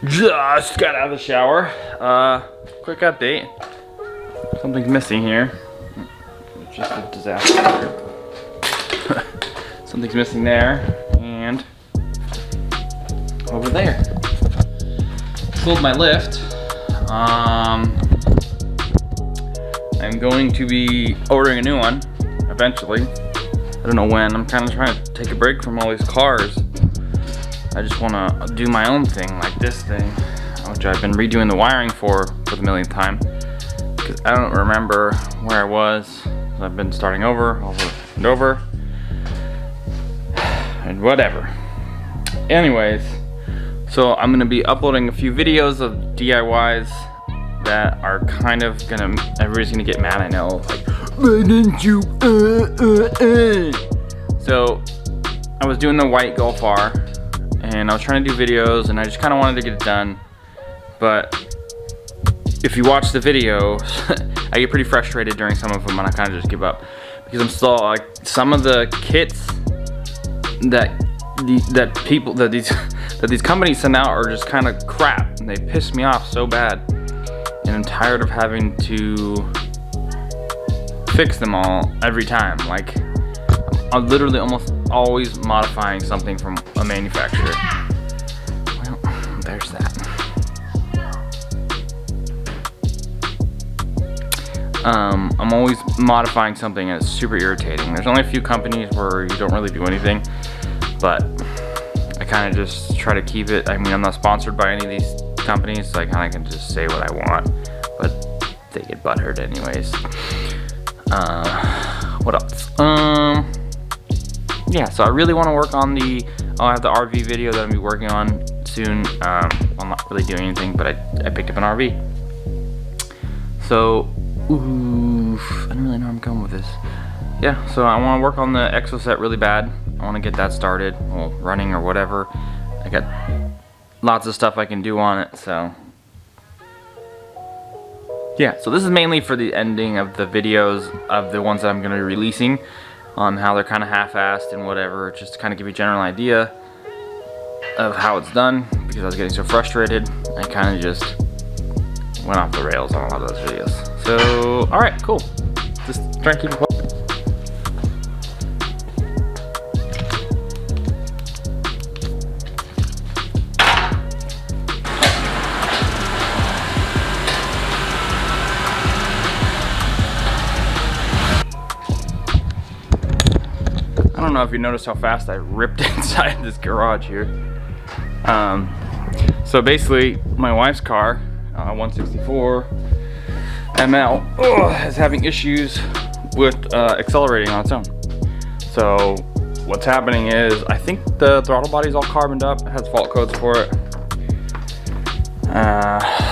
Just got out of the shower. Quick update. Something's missing here. It's just a disaster. Something's missing there and over there. Sold my lift. I'm going to be ordering a new one eventually. I don't know when. I'm kind of trying to take a break from all these cars. I just want to do my own thing, like this thing, which I've been redoing the wiring for the millionth time. Because I don't remember where I was. I've been starting over and over. And whatever. Anyways, so I'm going to be uploading a few videos of DIYs that are kind of gonna, everybody's gonna get mad, I know, like, why didn't you, So, I was doing the white Golf R, and I was trying to do videos, and I just kind of wanted to get it done, but if you watch the videos, I get pretty frustrated during some of them, and I kind of just give up, because I'm still, like, some of the kits that these companies send out are just kind of crap, and they piss me off so bad. And I'm tired of having to fix them all every time. Like, I'm literally almost always modifying something from a manufacturer. Well, there's that. I'm always modifying something and it's super irritating. There's only a few companies where you don't really do anything, but I kind of just try to keep it. I mean, I'm not sponsored by any of these companies, so I kind of can just say what I want, but they get butthurt anyways. What else? Yeah, so I really want to work on I'll have the RV video that I'll be working on soon. I'm not really doing anything, but I picked up an RV. So, I don't really know where I'm going with this. Yeah, so I want to work on the exoset really bad. I want to get that started, well, running or whatever. I got lots of stuff I can do on it, so yeah. So this is mainly for the ending of the videos of the ones that I'm going to be releasing on how they're kind of half-assed and whatever, just to kind of give you a general idea of how it's done, because I was getting so frustrated. I kind of just went off the rails on a lot of those videos. So, alright, cool. Just try and keep it quiet. I don't know if you noticed how fast I ripped inside this garage here. So basically, my wife's car, 164 ML, is having issues with accelerating on its own. So what's happening is, I think the throttle body's all carboned up. It has fault codes for it.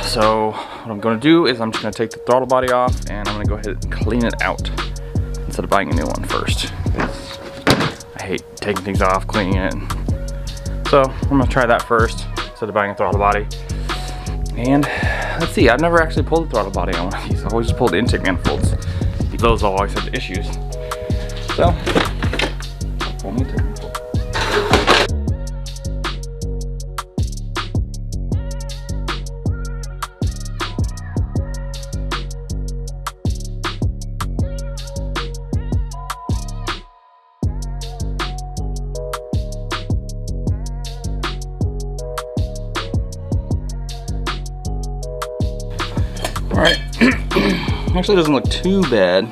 So what I'm going to do is I'm just going to take the throttle body off, and I'm going to go ahead and clean it out instead of buying a new one first. I hate taking things off, cleaning it. So I'm gonna try that first instead of buying a throttle body. And let's see, I've never actually pulled the throttle body on one of these. I've always just pulled the intake manifolds. Those always had the issues. So, pull the intake manifold. Alright, actually doesn't look too bad.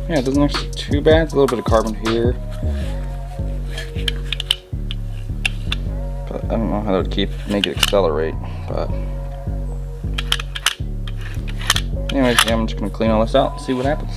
Yeah, it doesn't look too bad. It's a little bit of carbon here. But I don't know how to make it accelerate, but anyways, yeah, I'm just gonna clean all this out and see what happens.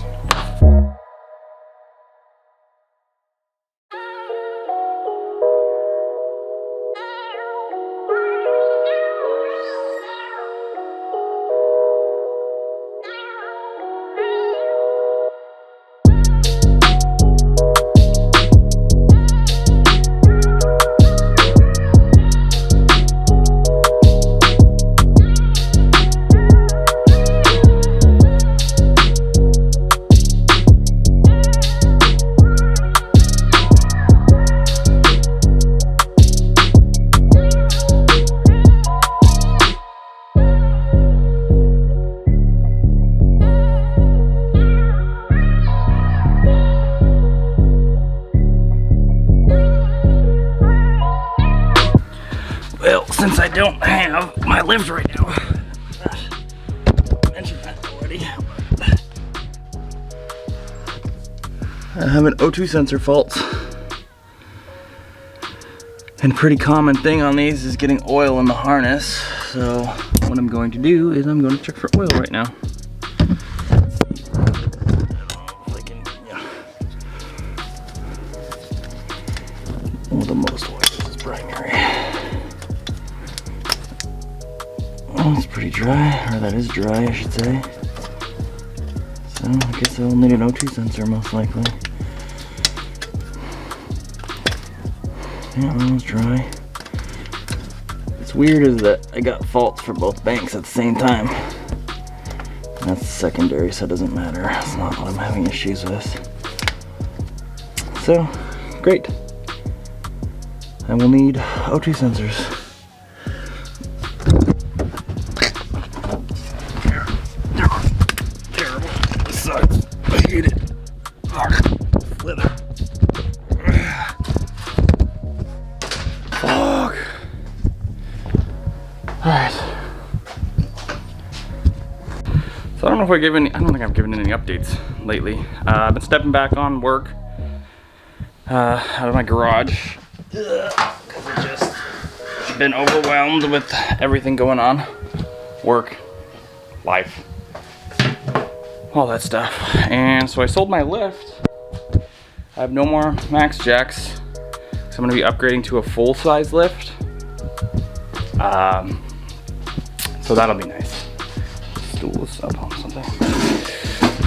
since I don't have my lift right now. I mentioned that already. I have an O2 sensor fault. And a pretty common thing on these is getting oil in the harness. So what I'm going to do is I'm going to check for oil right now. Well, the most oil is primary. Well, it's pretty dry, or that is dry, I should say. So I guess I'll need an O2 sensor most likely. Yeah, that was dry. What's weird is that I got faults for both banks at the same time. And that's secondary, so it doesn't matter. It's not what I'm having issues with. So, great. I will need O2 sensors. Terrible. This sucks. I hate it. Slither. Fuck. Alright. So I don't know if I don't think I've given any updates lately. I've been stepping back on work out of my garage because I've just been overwhelmed with everything going on. Work, life, all that stuff. And so I sold my lift. I have no more max jacks. So I'm going to be upgrading to a full-size lift. So that'll be nice. Stool this up on something.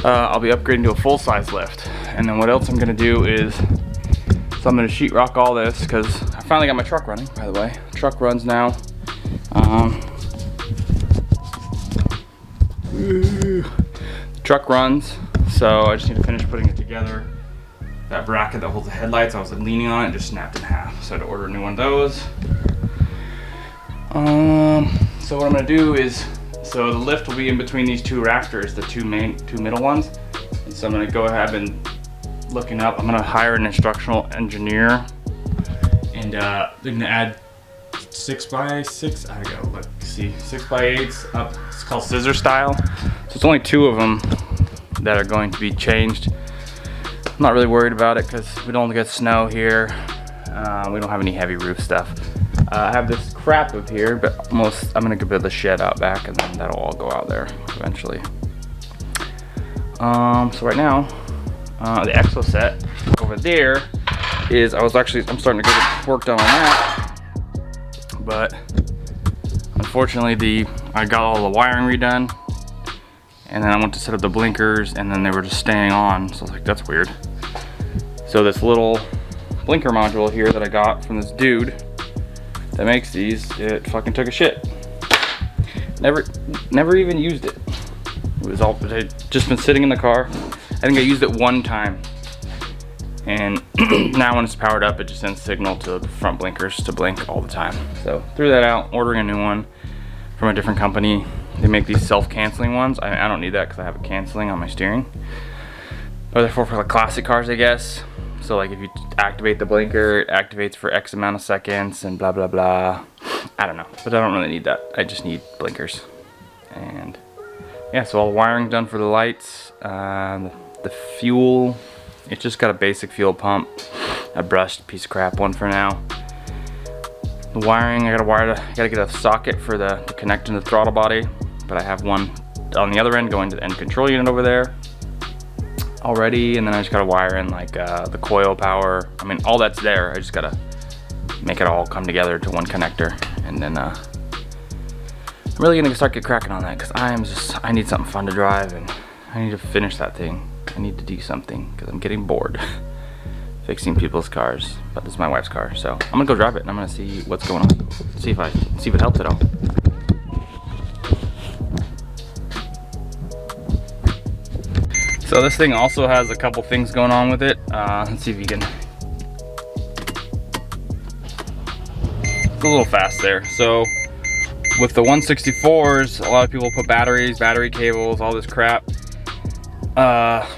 I'll be upgrading to a full-size lift. And then what else I'm going to do is, so I'm going to sheetrock all this because I finally got my truck running, by the way. Truck runs now. Truck runs, so I just need to finish putting it together. That bracket that holds the headlights, I was leaning on it, just snapped in half. So I had to order a new one of those. So what I'm gonna do is, so the lift will be in between these two rafters, the two middle ones. And so I'm gonna go ahead and looking up, I'm gonna hire an instructional engineer, and they're gonna add 6x6, I gotta look, see, 6x8s up, it's called scissor style. So it's only 2 of them that are going to be changed. I'm not really worried about it because we don't get snow here. We don't have any heavy roof stuff. I have this crap up here, but I'm gonna build the shed out back, and then that'll all go out there eventually. So right now, the exo set over there is, I'm starting to get work done on that, but unfortunately I got all the wiring redone, and then I went to set up the blinkers, and then they were just staying on, so I was like, that's weird. So this little blinker module here that I got from this dude that makes these, it fucking took a shit. Never even used it. It had just been sitting in the car. I think I used it one time. And now when it's powered up, it just sends signal to the front blinkers to blink all the time. So threw that out, ordering a new one from a different company. They make these self-canceling ones. I don't need that because I have it canceling on my steering. But they're for like classic cars, I guess. So like if you activate the blinker, it activates for X amount of seconds and blah, blah, blah. I don't know, but I don't really need that. I just need blinkers. And yeah, so all the wiring done for the lights. The fuel, it's just got a basic fuel pump. A brushed piece of crap one for now. The wiring, I gotta get a socket for to connect into the throttle body, but I have one on the other end going to the end control unit over there already, and then I just gotta wire in like the coil power. I mean, all that's there. I just gotta make it all come together to one connector, and then I'm really gonna start get cracking on that because I need something fun to drive, and I need to finish that thing. I need to do something because I'm getting bored fixing people's cars. But this is my wife's car, so I'm gonna go drive it and I'm gonna see what's going on. See if it helps at all. So this thing also has a couple things going on with it. Let's see if you can. It's a little fast there. So with the 164s, a lot of people put batteries, battery cables, all this crap.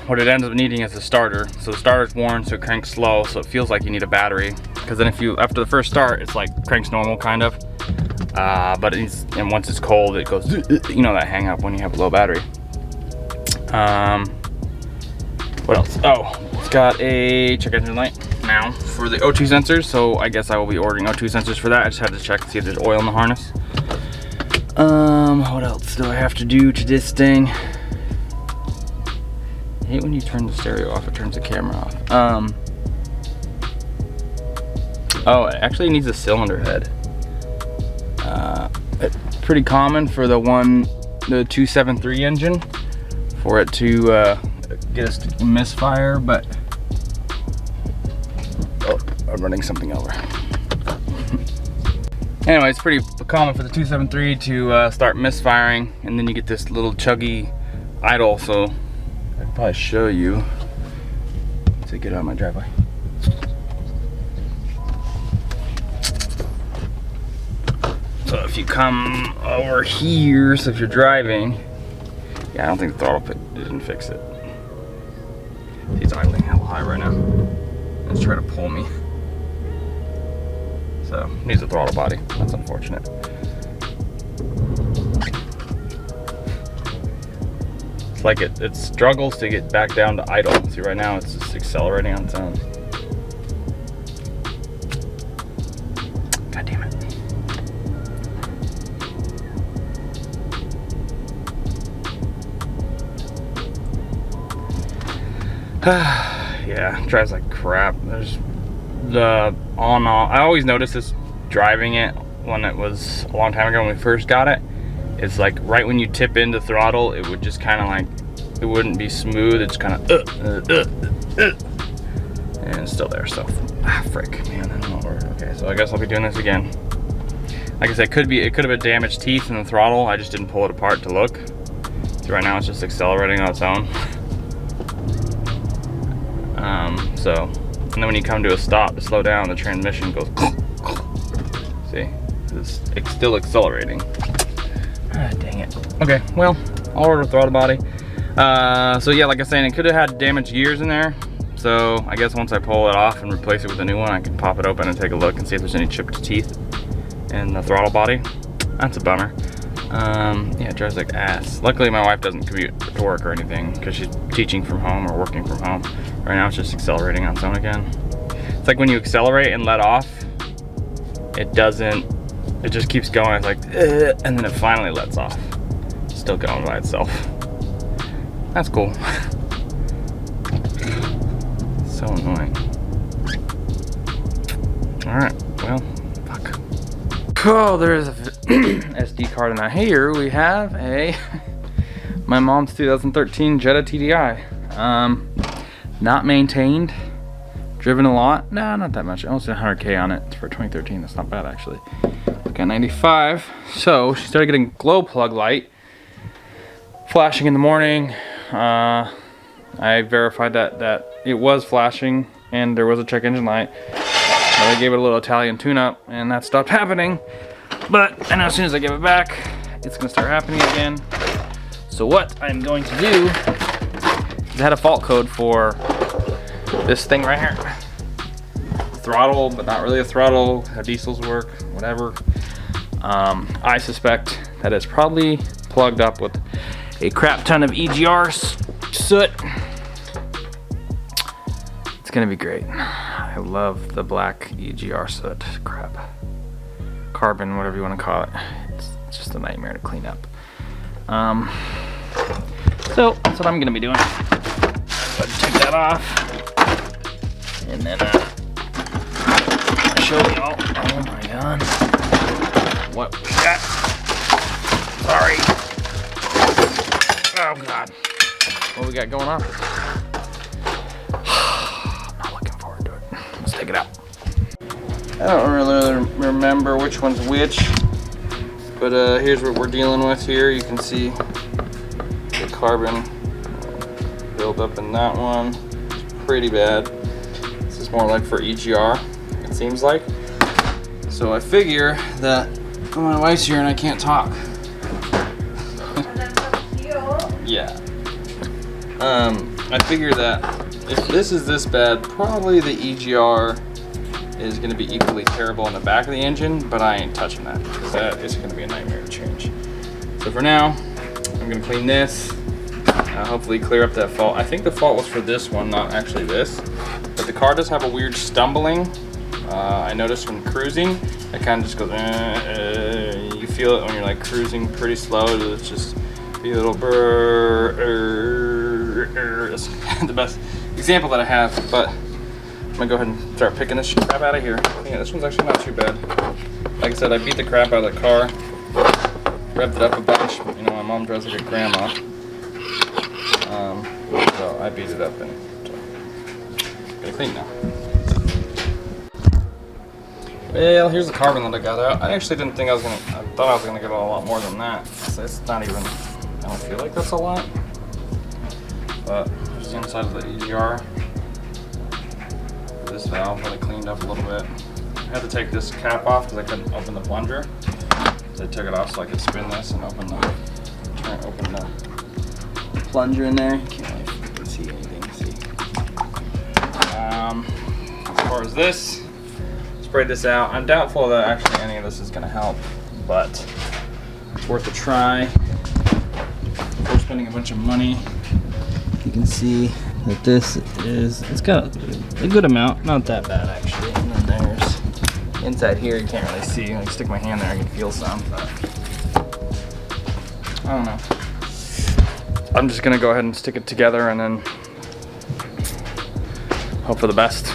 What it ends up needing is a starter. So the starter's worn, so it cranks slow, so it feels like you need a battery. Because then after the first start, it's like cranks normal kind of. But and once it's cold, it goes, you know, that hang up when you have a low battery. What else? Oh, it's got a check engine light now for the O2 sensors, so I guess I will be ordering O2 sensors for that. I just had to check to see if there's oil in the harness. What else do I have to do to this thing? I hate when you turn the stereo off, it turns the camera off. Oh, it actually needs a cylinder head. It's pretty common for the 273 engine for it to get us to misfire, but oh, I'm running something over. Anyway, it's pretty common for the 273 to start misfiring, and then you get this little chuggy idle. So I can probably show you to get out of my driveway. So if you come over here, so if you're driving, yeah, I don't think the throttle pit didn't fix it. He's idling hell high right now. He's trying to pull me. So, needs a throttle body. That's unfortunate. It's like it struggles to get back down to idle. See, right now it's just accelerating on its own. God damn it. Yeah, drives like crap. There's the on-off. I always noticed this driving it when it was a long time ago when we first got it. It's like right when you tip into throttle, it would just kind of like, it wouldn't be smooth. It's kind of and it's still there. So frick, man, I don't know. Okay, so I guess I'll be doing this again. Like I said, it could have been damaged teeth in the throttle. I just didn't pull it apart to look. So right now it's just accelerating on its own. And then when you come to a stop to slow down, the transmission goes. See, it's still accelerating. Ah, dang it. Okay, well, I'll order a throttle body. So yeah, like I was saying, it could have had damaged gears in there. So I guess once I pull it off and replace it with a new one, I can pop it open and take a look and see if there's any chipped teeth in the throttle body. That's a bummer. Yeah, it drives like ass. Luckily my wife doesn't commute to work or anything because she's teaching from home or working from home. Right now it's just accelerating on its own again. It's like when you accelerate and let off, it just keeps going. It's like, and then it finally lets off. It's still going by itself. That's cool. So annoying. Alright, well, fuck. Oh, there's a SD card in that. Here we have my mom's 2013 Jetta TDI. Not maintained, driven a lot. No, not that much. Almost 100K on it. It's for 2013. That's not bad actually. Got 95. So she started getting glow plug light flashing in the morning. I verified that it was flashing and there was a check engine light. I gave it a little Italian tune-up and that stopped happening. But I know as soon as I give it back, it's gonna start happening again. So what I'm going to do is I had a fault code for this thing right here. Throttle, but not really a throttle, how diesels work, whatever. I suspect that it's probably plugged up with a crap ton of EGR soot. It's gonna be great. I love the black EGR soot crap. Carbon, whatever you want to call it. It's just a nightmare to clean up. So that's what I'm gonna be doing. Go take that off, and then show y'all. Oh my god, what we got? Sorry. Oh god, what we got going on? I'm not looking forward to it. Let's take it out. I don't really remember which one's which, but here's what we're dealing with here. You can see the carbon buildup in that one. It's pretty bad. This is more like for EGR, it seems like. So I figure that my wife's here and I can't talk. Yeah. I figure that if this is this bad, probably the EGR is gonna be equally terrible in the back of the engine, but I ain't touching that because that is gonna be a nightmare to change. So for now, I'm gonna clean this, hopefully clear up that fault. I think the fault was for this one, not actually this, but the car does have a weird stumbling. I noticed when cruising, it kind of just goes, you feel it when you're like cruising pretty slow. It's just be a little That's the best example that I have, but I'm gonna go ahead and start picking this crap out of here. Yeah, this one's actually not too bad. Like I said, I beat the crap out of the car, revved it up a bunch. You know, my mom drives like a grandma, so I beat it up and get it clean now. Well, here's the carbon that I got out. I actually didn't think I thought I was gonna get a lot more than that. So it's not even, I don't feel like that's a lot. But just the inside of the EGR. This valve that I cleaned up a little bit. I had to take this cap off because I couldn't open the plunger. So I took it off so I could spin this and open the plunger in there. You can't really see anything. See. As far as this, sprayed this out. I'm doubtful that actually any of this is going to help, but it's worth a try. Before spending a bunch of money, you can see that it's got a good amount, not that bad actually. And then there's inside here, you can't really see. Like stick my hand there, I can feel some, but I don't know. I'm just gonna go ahead and stick it together and then hope for the best.